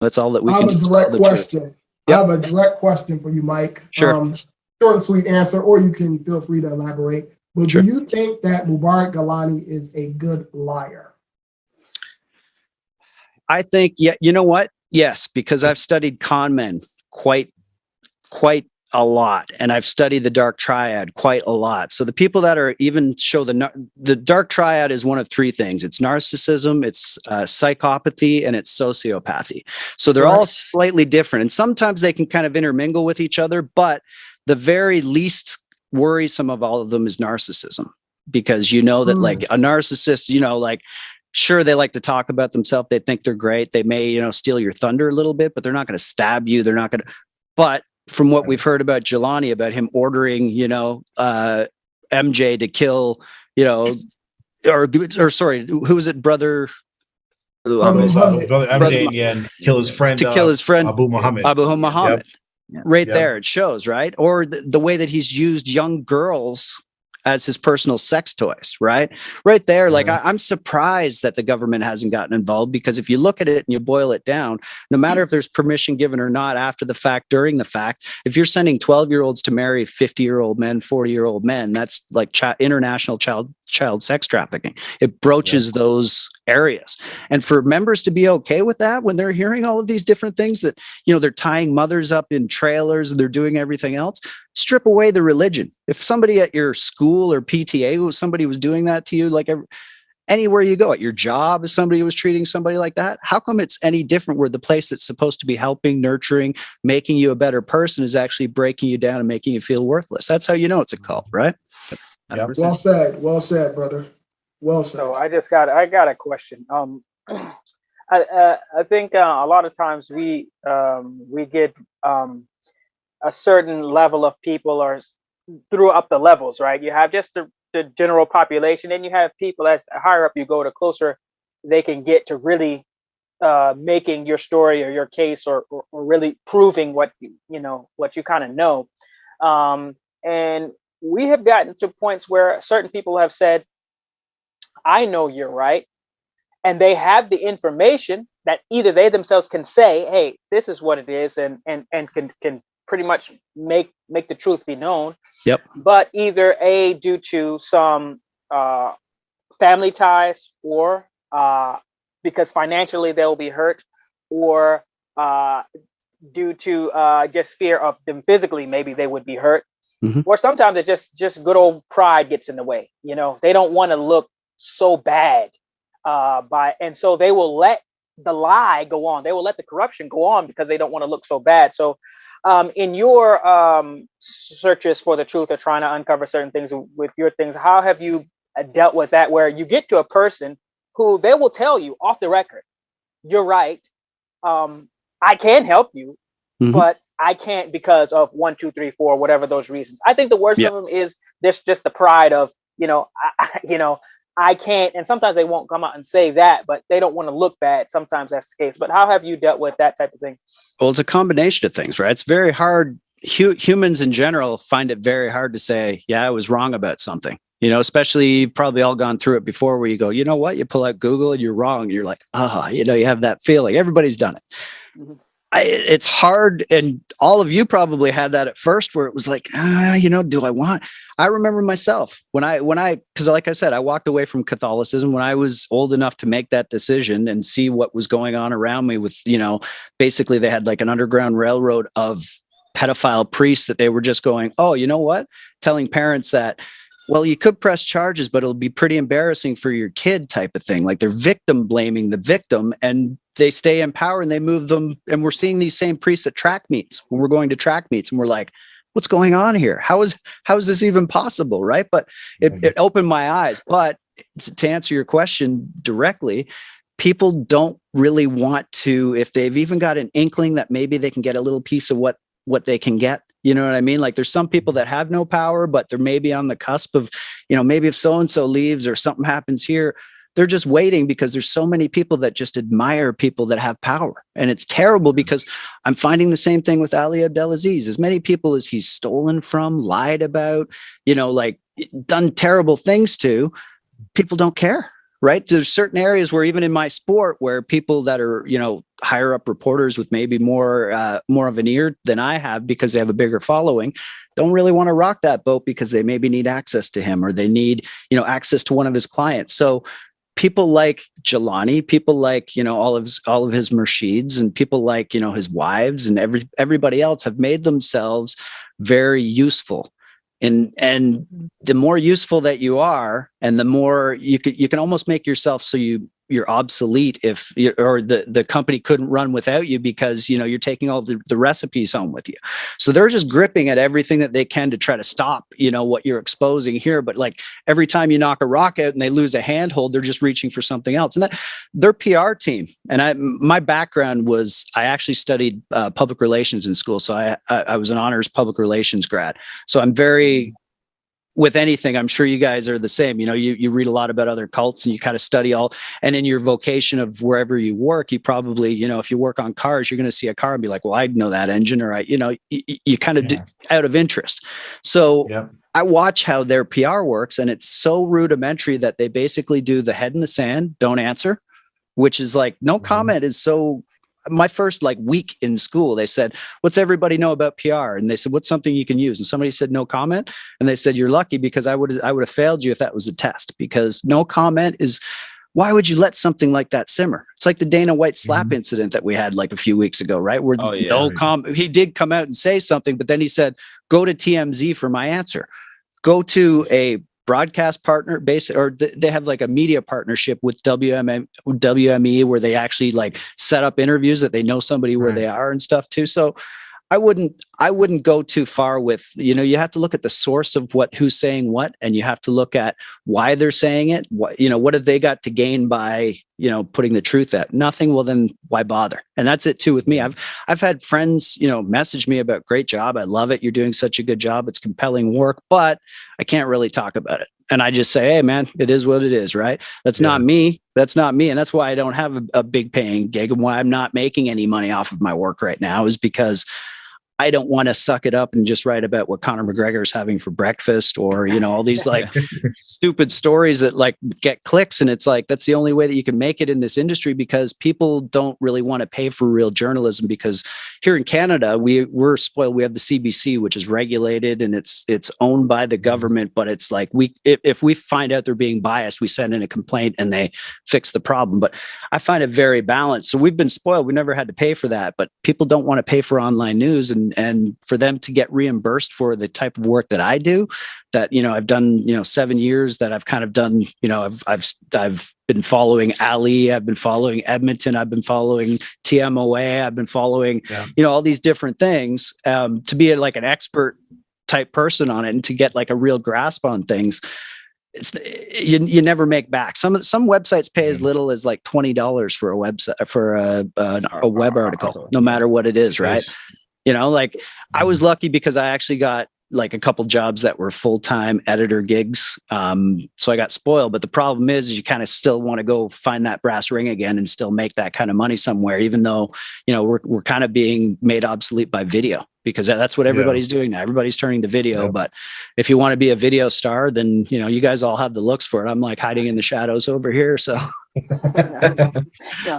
That's all that we I can have a do. direct question. Yep. I have a direct question for you, Mike. Sure. Short and sweet answer, or you can feel free to elaborate. But Sure. do you think that Mubarak Galani is a good liar? I think, yeah, you know what? Yes, because I've studied con men quite a lot, and I've studied the dark triad quite a lot. So the people that are even show the dark triad is one of three things: it's narcissism, it's psychopathy, and it's sociopathy. So they're all slightly different, and sometimes they can kind of intermingle with each other. But the very least worrisome of all of them is narcissism, because you know that like a narcissist, you know, like, sure, they like to talk about themselves. They think they're great. They may, you know, steal your thunder a little bit, but they're not going to stab you. They're not going to. But from what we've heard about Jelani, about him ordering, you know, MJ to kill, you know, or sorry, who was it, brother MJ, and kill his friend, to kill his friend Abu Muhammad. Yep. Right there, it shows, right? Or the way that he's used young girls as his personal sex toys, right there. Like I'm surprised that the government hasn't gotten involved, because if you look at it and you boil it down, no matter if there's permission given or not, after the fact, during the fact, if you're sending 12-year-olds to marry 50-year-old men, 40-year-old men, that's like international child sex trafficking. It broaches those areas. And for members to be okay with that, when they're hearing all of these different things, that, you know, they're tying mothers up in trailers and they're doing everything else, strip away the religion. If somebody at your school or PTA, somebody was doing that to you, like anywhere you go, at your job, if somebody was treating somebody like that, how come it's any different where the place that's supposed to be helping, nurturing, making you a better person is actually breaking you down and making you feel worthless? That's how you know it's a cult, right? Yep. Well said, brother. Well said. So I got a question. I think a lot of times we get a certain level of people, or through up the levels, right? You have just the general population, and you have people, as higher up you go, the closer they can get to really making your story or your case, or really proving what you kind of know. And we have gotten to points where certain people have said, I know you're right. And they have the information that either they themselves can say, hey, this is what it is, and can pretty much make the truth be known. Yep. But either due to some family ties, or because financially they'll be hurt, or due to just fear of them physically, maybe they would be hurt. Mm-hmm. Or sometimes it's just good old pride gets in the way. You know, they don't want to look so bad, and so they will let the lie go on. They will let the corruption go on because they don't want to look so bad. So in your searches for the truth, or trying to uncover certain things with your things, how have you dealt with that, where you get to a person who they will tell you off the record, you're right, I can help you, but I can't because of 1, 2, 3, 4, whatever those reasons. I think the worst of them is this, just the pride of, I can't. And sometimes they won't come out and say that, but they don't want to look bad. Sometimes that's the case. But how have you dealt with that type of thing? Well, it's a combination of things, right? It's very hard. Humans in general find it very hard to say, yeah, I was wrong about something. You know, especially, you've probably all gone through it before, where you go, you know what, you pull out Google and you're wrong. And you're like, you have that feeling. Everybody's done it. Mm-hmm. It's hard, and all of you probably had that at first, where it was like, do I want? I remember myself when I, because like I said, I walked away from Catholicism when I was old enough to make that decision and see what was going on around me. With, basically they had like an underground railroad of pedophile priests that they were just going, oh, you know what, telling parents that, well, you could press charges, but it'll be pretty embarrassing for your kid, type of thing. Like they're victim blaming the victim, and they stay in power and they move them. And we're seeing these same priests at track meets, when we're going to track meets, and we're like, what's going on here? How is this even possible? Right. But it opened my eyes. But to answer your question directly, people don't really want to, if they've even got an inkling that maybe they can get a little piece of what they can get. You know what I mean? Like there's some people that have no power, but they're maybe on the cusp of, maybe if so-and-so leaves or something happens here, they're just waiting, because there's so many people that just admire people that have power. And it's terrible, because I'm finding the same thing with Ali Abdelaziz. As many people as he's stolen from, lied about, like done terrible things to, people don't care. right? There's certain areas where even in my sport where people that are, higher up reporters with maybe more of an ear than I have because they have a bigger following, don't really want to rock that boat because they maybe need access to him or they need, access to one of his clients. So people like Jelani, people like, all of his Murshids and people like, his wives and everybody else have made themselves very useful. And the more useful that you are, and the more you can almost make yourself so you're obsolete or the company couldn't run without you because you're taking all the recipes home with you. So they're just gripping at everything that they can to try to stop what you're exposing here. But like every time you knock a rock out and they lose a handhold, they're just reaching for something else. And that their PR team. And my background was I actually studied public relations in school, so I was an honors public relations grad. So I'm very with anything, I'm sure you guys are the same. You read a lot about other cults and you kind of study all, and in your vocation of wherever you work, you probably, if you work on cars, you're going to see a car and be like, well, I know that engine, or you kind of out of interest. So I watch how their PR works, and it's so rudimentary that they basically do the head in the sand, don't answer, which is like no comment is so. My first week in school, they said, what's everybody know about PR? And they said, what's something you can use? And somebody said, no comment. And they said, you're lucky because I would have failed you if that was a test, because no comment is, why would you let something like that simmer? It's like the Dana White slap incident that we had a few weeks ago, right? Where he did come out and say something, but then he said, go to TMZ for my answer. Go to a broadcast partner or they have a media partnership with WME where they actually set up interviews that they know somebody where they are and stuff too. So I wouldn't go too far with, you have to look at the source of who's saying what, and you have to look at why they're saying it. What have they got to gain by, putting the truth out? Nothing. Well, then why bother? And that's it too with me. I've had friends, message me about great job. I love it. You're doing such a good job. It's compelling work, but I can't really talk about it. And I just say, hey man, it is what it is, right? That's not me. That's not me. And that's why I don't have a big paying gig, and why I'm not making any money off of my work right now is because I don't want to suck it up and just write about what Conor McGregor is having for breakfast, or, all these stupid stories that get clicks. And it's that's the only way that you can make it in this industry, because people don't really want to pay for real journalism, because here in Canada, we're spoiled. We have the CBC, which is regulated and it's owned by the government, but it's if we find out they're being biased, we send in a complaint and they fix the problem. But I find it very balanced. So we've been spoiled. We never had to pay for that, but people don't want to pay for online news, and for them to get reimbursed for the type of work that I do, that, I've done, 7 years that I've kind of done, I've been following Ali, I've been following Edmonton, I've been following TMOA, I've been following, all these different things, to be an expert type person on it and to get a real grasp on things. You never make back. Some websites pay as little as $20 for a website, for a web article, no matter what it is, right? I was lucky because I actually got a couple jobs that were full-time editor gigs. So I got spoiled, but the problem is you kind of still want to go find that brass ring again and still make that kind of money somewhere, even though, we're kind of being made obsolete by video, because that's what everybody's doing now. Everybody's turning to video, but if you want to be a video star, then, you guys all have the looks for it. I'm hiding in the shadows over here. So.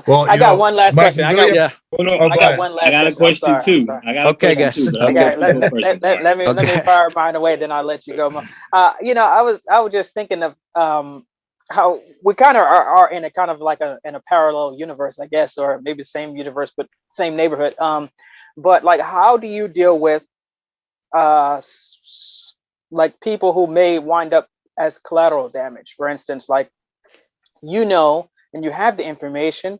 Well, I got one last question. I got one last. I got a question too. Okay, guys. Okay, let me fire mine away, then I'll let you go. I was just thinking of how we kind of are in a kind of in a parallel universe, I guess, or maybe same universe but same neighborhood. But how do you deal with people who may wind up as collateral damage, for instance, and you have the information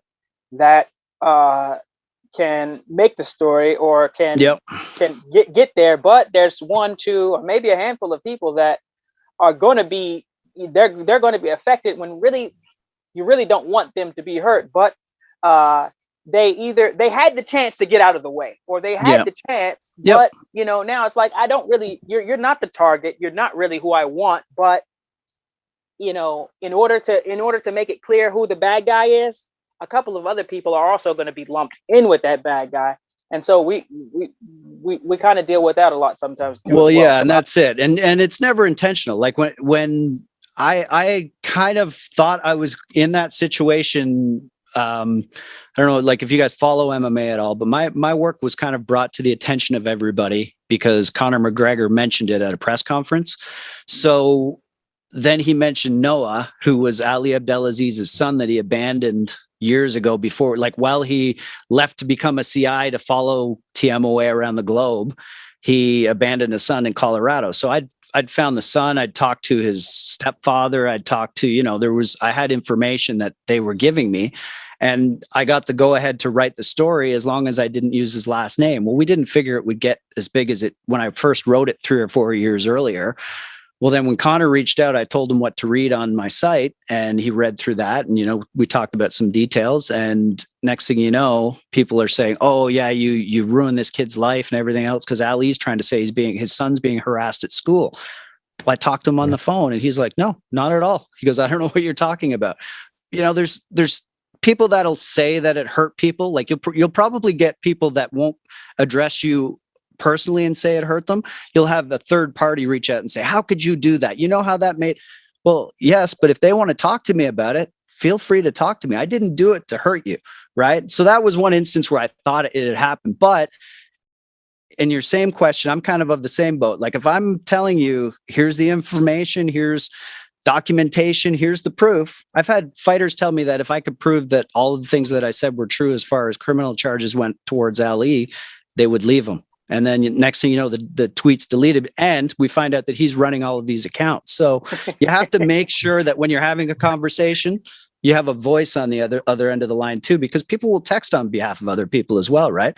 that can make the story or can get there, but there's one, two, or maybe a handful of people that are going to be they're going to be affected when really you really don't want them to be hurt, but they had the chance to get out of the way, or they had the chance, but now it's I don't really, you're not the target, you're not really who I want, but in order to make it clear who the bad guy is, a couple of other people are also going to be lumped in with that bad guy. And so we kind of deal with that a lot sometimes too. Well, yeah, and that's it. And it's never intentional. When I kind of thought I was in that situation. I don't know, like if you guys follow MMA at all, but my work was kind of brought to the attention of everybody because Conor McGregor mentioned it at a press conference. So then he mentioned Noah, who was Ali Abdelaziz's son that he abandoned years ago before, like while he left to become a CI to follow TMOA around the globe, he abandoned his son in Colorado. So I'd found the son, I'd talked to his stepfather, I'd talked to, I had information that they were giving me, and I got the go ahead to write the story as long as I didn't use his last name. Well, we didn't figure it would get as big as it when I first wrote it 3 or 4 years earlier. Well, then when Connor reached out, I told him what to read on my site, and he read through that. And, we talked about some details. And next thing you know, people are saying, oh, yeah, you ruined this kid's life and everything else because Ali's trying to say his son's being harassed at school. Well, I talked to him on the phone, and he's like, no, not at all. He goes, I don't know what you're talking about. There's people that'll say that it hurt people. Like you'll probably get people that won't address you personally and say it hurt them. You'll have a third party reach out and say, how could you do that? You know how that made, well, yes, but if they want to talk to me about it, feel free to talk to me. I didn't do it to hurt you. Right. So that was one instance where I thought it had happened. But in your same question, I'm kind of the same boat. Like if I'm telling you, here's the information, here's documentation, here's the proof. I've had fighters tell me that if I could prove that all of the things that I said were true as far as criminal charges went towards Ali, they would leave him. And then next thing you know, the tweet's deleted, and we find out that he's running all of these accounts. So you have to make sure that when you're having a conversation, you have a voice on the other end of the line too, because people will text on behalf of other people as well, right?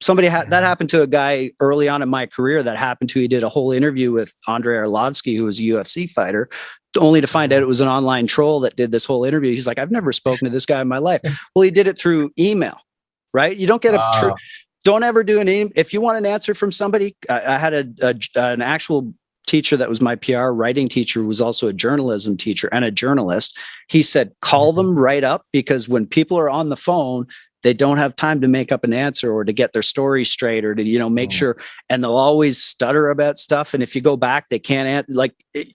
That happened to a guy early on in my career. He did a whole interview with Andrei Arlovsky, who was a UFC fighter, only to find out it was an online troll that did this whole interview. He's like, I've never spoken to this guy in my life. Well, he did it through email, right? You don't get don't ever do if you want an answer from somebody. I had an actual teacher that was my PR writing teacher, was also a journalism teacher and a journalist. He said, call them right up, because when people are on the phone, they don't have time to make up an answer or to get their story straight or to, make sure. And they'll always stutter about stuff. And if you go back, they can't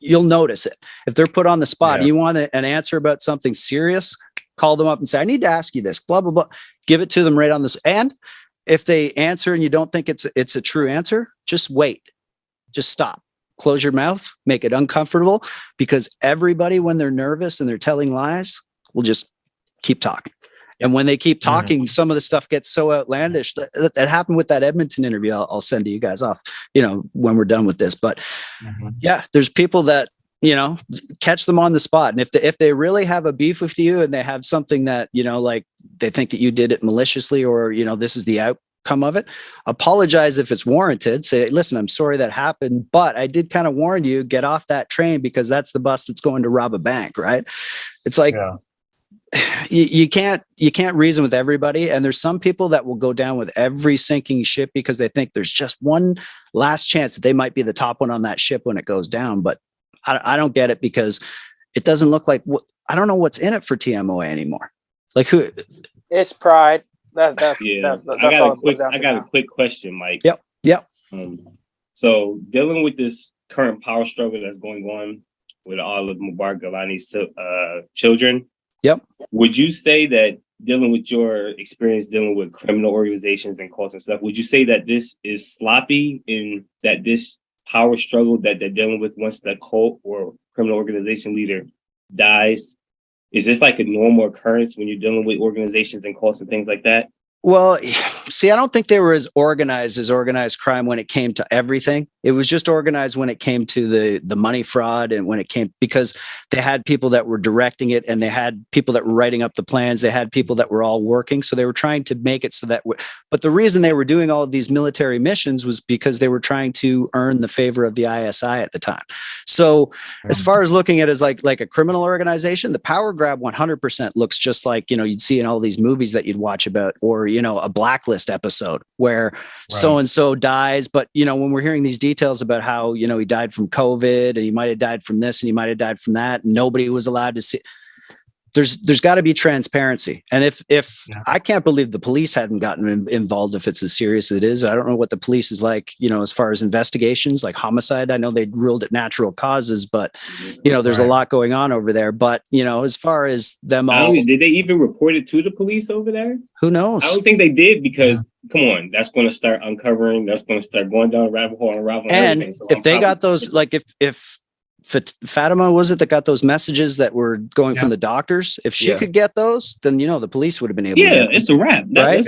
you'll notice it. If they're put on the spot, you want an answer about something serious, call them up and say, I need to ask you this, blah, blah, blah. Give it to them right on this. And if they answer and you don't think it's a true answer, just wait, just stop, close your mouth, make it uncomfortable, because everybody, when they're nervous and they're telling lies, will just keep talking. And when they keep talking, some of the stuff gets so outlandish. That happened with that Edmonton interview. I'll send to you guys off, when we're done with this. But yeah, there's people that, catch them on the spot. And if they really have a beef with you and they have something that, like they think that you did it maliciously, or, this is the outcome of it, apologize if it's warranted. Say, listen, I'm sorry that happened, but I did kind of warn you, get off that train, because that's the bus that's going to rob a bank, right? It's like, you can't reason with everybody. And there's some people that will go down with every sinking ship because they think there's just one last chance that they might be the top one on that ship when it goes down. But I don't get it, because it doesn't look like I don't know what's in it for TMOA anymore. Like who? It's pride. That's I got a quick question, Mike. Yep. So dealing with this current power struggle that's going on with all of Mubarak Galani's children. Yep. Would you say that, dealing with your experience dealing with criminal organizations and cults and stuff, would you say that this is sloppy, in that this power struggle that they're dealing with once the cult or criminal organization leader dies, is this like a normal occurrence when you're dealing with organizations and cults and things like that? Well, see, I don't think they were as organized crime when it came to everything. It was just organized when it came to the money fraud, and when it came, because they had people that were directing it, and they had people that were writing up the plans. They had people that were all working. So they were trying to make it so that, but the reason they were doing all of these military missions was because they were trying to earn the favor of the ISI at the time. So as far as looking at it as like a criminal organization, the power grab 100% looks just like, you'd see in all these movies that you'd watch about, or, a Blacklist episode where so-and-so dies. But, when we're hearing these details about how, he died from COVID, and he might've died from this, and he might've died from that, and nobody was allowed to see. there's got to be transparency. And if Yeah. I can't believe the police hadn't gotten involved if it's as serious as it is. I don't know what the police is like, as far as investigations, like homicide. I know they ruled it natural causes, but there's a Right. lot going on over there. But as far as them all, Did they even report it to the police over there? who knows? I don't think they did because come on, that's going to start uncovering. That's going to start going down a rabbit hole and unraveling And everything. So if they got those, like if Fatima was it that got those messages that were going from the doctors, if she could get those, then the police would have been able to get them. it's a wrap. Right?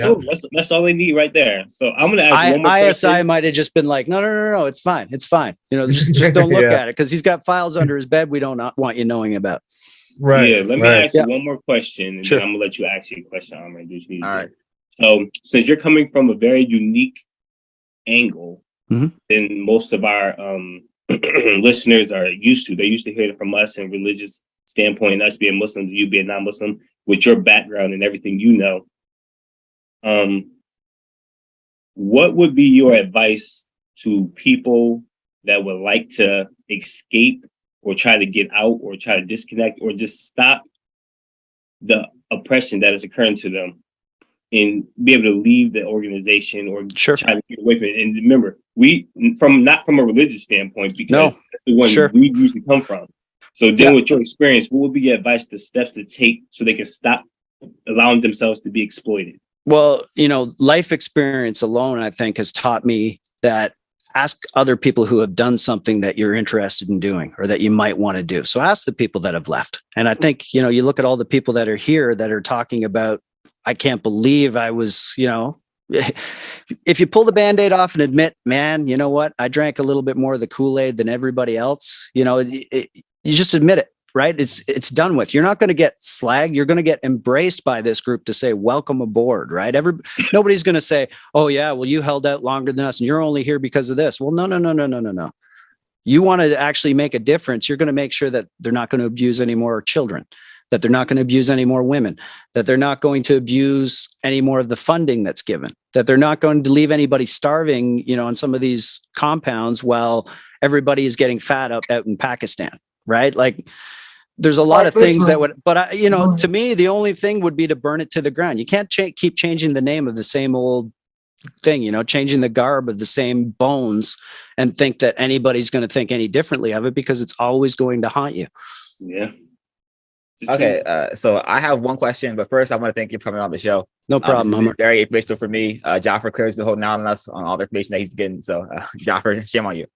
That's all they need right there. So I'm going to ask you one more ISI question. might have just been like, no, it's fine, just don't look at it because he's got files under his bed we don't want you knowing about. Right. Yeah, let me ask you one more question, and Sure. then I'm gonna let you ask you a question. I'm gonna do what you need to All do. right. So, since you're coming from a very unique angle Mhm. than most of our listeners are used to, they used to hear it from us in religious standpoint, us being Muslims, you being non-Muslim, with your background and everything what would be your advice to people that would like to escape or try to get out or try to disconnect or just stop the oppression that is occurring to them and be able to leave the organization or Sure. try to get away from it? And remember, not from a religious standpoint, because that's the one Sure. we usually come from. So dealing with your experience, what would be your advice to steps to take so they can stop allowing themselves to be exploited? Well, life experience alone, I think, has taught me that ask other people who have done something that you're interested in doing or that you might want to do. So ask the people that have left. And I think, you look at all the people that are here that are talking about, I can't believe I was, if you pull the Band-Aid off and admit, man, you know what? I drank a little bit more of the Kool-Aid than everybody else. You just admit it, right? It's done with. You're not going to get slagged. You're going to get embraced by this group to say, welcome aboard, right? Nobody's going to say, oh yeah, well, you held out longer than us and you're only here because of this. Well, no. You want to actually make a difference. You're going to make sure that they're not going to abuse any more children, that they're not going to abuse any more women, that they're not going to abuse any more of the funding that's given, that they're not going to leave anybody starving, on some of these compounds while everybody is getting fat out in Pakistan, right? Like there's a lot of things that would, but to me, the only thing would be to burn it to the ground. You can't keep changing the name of the same old thing, changing the garb of the same bones and think that anybody's going to think any differently of it because it's always going to haunt you. Yeah. Okay, so I have one question, but first I want to thank you for coming on the show. No problem. This has been very informational for me. Jaffer Clear's been holding out on us on all the information that he's getting. So Jaffer, shame on you.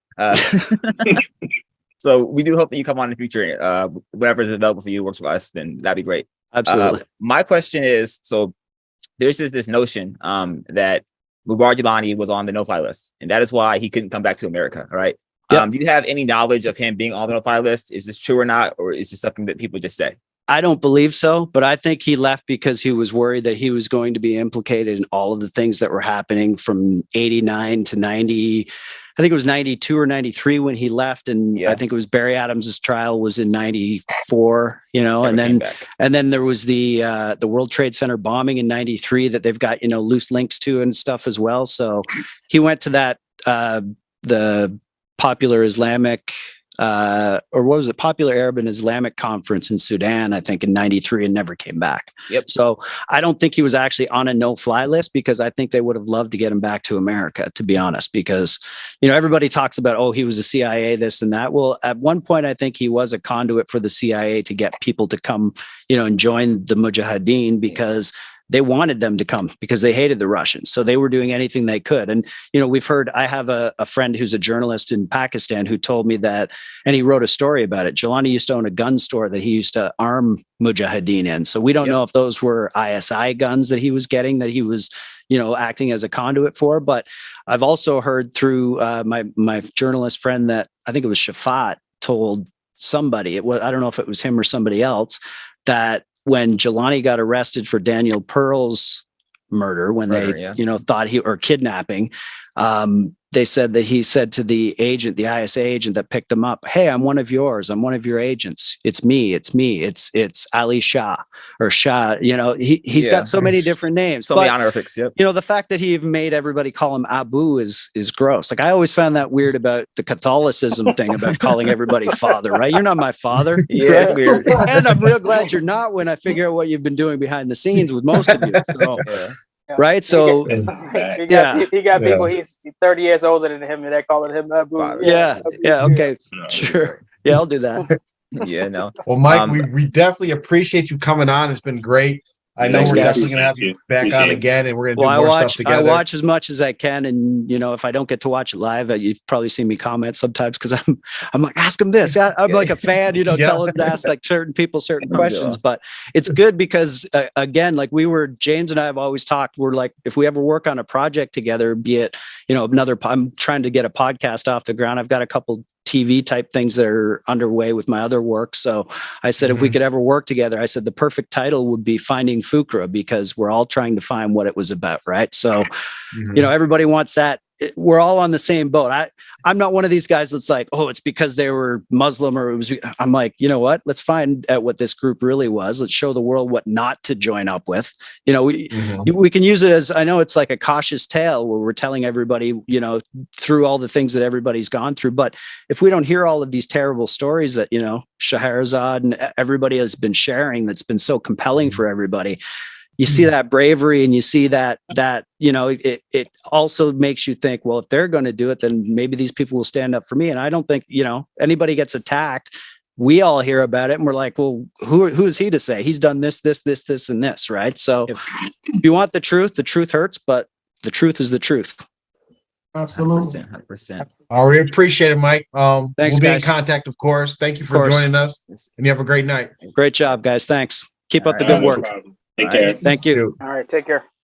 So we do hope that you come on in the future. Whatever is available for you works for us, then that'd be great. Absolutely. My question is, so there's this notion that Mubarak Gilani was on the no-fly list, and that is why he couldn't come back to America, right? Yep. Do you have any knowledge of him being on the no-fly list? Is this true or not, or is this something that people just say? I don't believe so, but I think he left because he was worried that he was going to be implicated in all of the things that were happening from 89 to 90. I think it was 92 or 93 when he left. And I think it was Barry Adams's trial was in 94, and then there was the World Trade Center bombing in 93 that they've got, loose links to and stuff as well. So he went to that, the Popular Islamic, or what was it? Popular Arab and Islamic Conference in Sudan, I think in 93 and never came back. Yep. So I don't think he was actually on a no-fly list because I think they would have loved to get him back to America, to be honest, because, everybody talks about, oh, he was a CIA, this and that. Well, at one point, I think he was a conduit for the CIA to get people to come, and join the Mujahideen because they wanted them to come because they hated the Russians. So they were doing anything they could. And, we've heard, I have a friend who's a journalist in Pakistan who told me that, and he wrote a story about it. Jelani used to own a gun store that he used to arm Mujahideen in. So we don't know if those were ISI guns that he was getting, that he was, acting as a conduit for. But I've also heard through my journalist friend that I think it was Shafat told somebody, I don't know if it was him or somebody else, that when Jelani got arrested for Daniel Pearl's murder, when they, thought or kidnapping, they said that he said to the agent, the ISA agent that picked him up, "Hey, I'm one of yours. I'm one of your agents. It's me. It's Ali Shah or Shah." You know, he's got so many different names. So many honorifics. Yep. You know, the fact that he even made everybody call him Abu is gross. Like, I always found that weird about the Catholicism thing about calling everybody father, right? You're not my father. Yeah, it's weird. And I'm real glad you're not when I figure out what you've been doing behind the scenes with most of you. So, Yeah. right. So he got people he's 30 years older than him, and they're calling him Abu. yeah. Okay. Sure. Yeah, I'll do that. Yeah, no. Well, Mike, we definitely appreciate you coming on. It's been great. I know Thanks, we're guys. definitely going to have you back Appreciate on it. again, and we're going to Well, do more stuff I together. watch as much as I can, and you know, if I don't get to watch it live, you've probably seen me comment sometimes because I'm like, ask him this. I'm like a fan, you know, Yeah. telling him to ask like certain people certain Yeah. questions. But it's good because again, like James and I have always talked. We're like, if we ever work on a project together, be it, you know, I'm trying to get a podcast off the ground. I've got a couple TV type things that are underway with my other work. So I said, if we could ever work together, I said the perfect title would be Finding Fitrah, because we're all trying to find what it was about. Right. So, you know, everybody wants that. We're all on the same boat. I'm not one of these guys that's like, oh, it's because they were Muslim or it was. I'm like, you know what? Let's find out what this group really was. Let's show the world what not to join up with. You know, we can use it as, I know it's like a cautious tale where we're telling everybody, you know, through all the things that everybody's gone through. But if we don't hear all of these terrible stories that, you know, Scheherazade and everybody has been sharing, that's been so compelling for everybody. You see that bravery and you see that, you know, it also makes you think, well, if they're going to do it, then maybe these people will stand up for me. And I don't think, you know, anybody gets attacked. We all hear about it and we're like, well, who is he to say he's done this, and this, right? So if you want the truth hurts, but the truth is the truth. Absolutely. 100%. All right, we appreciate it, Mike. Thanks, we'll be guys. in contact, of course. Thank you Of for course. joining us, and you have a great night. Great job, guys. Thanks. Keep up the All good right. work. Take care. Thank you. All right, take care.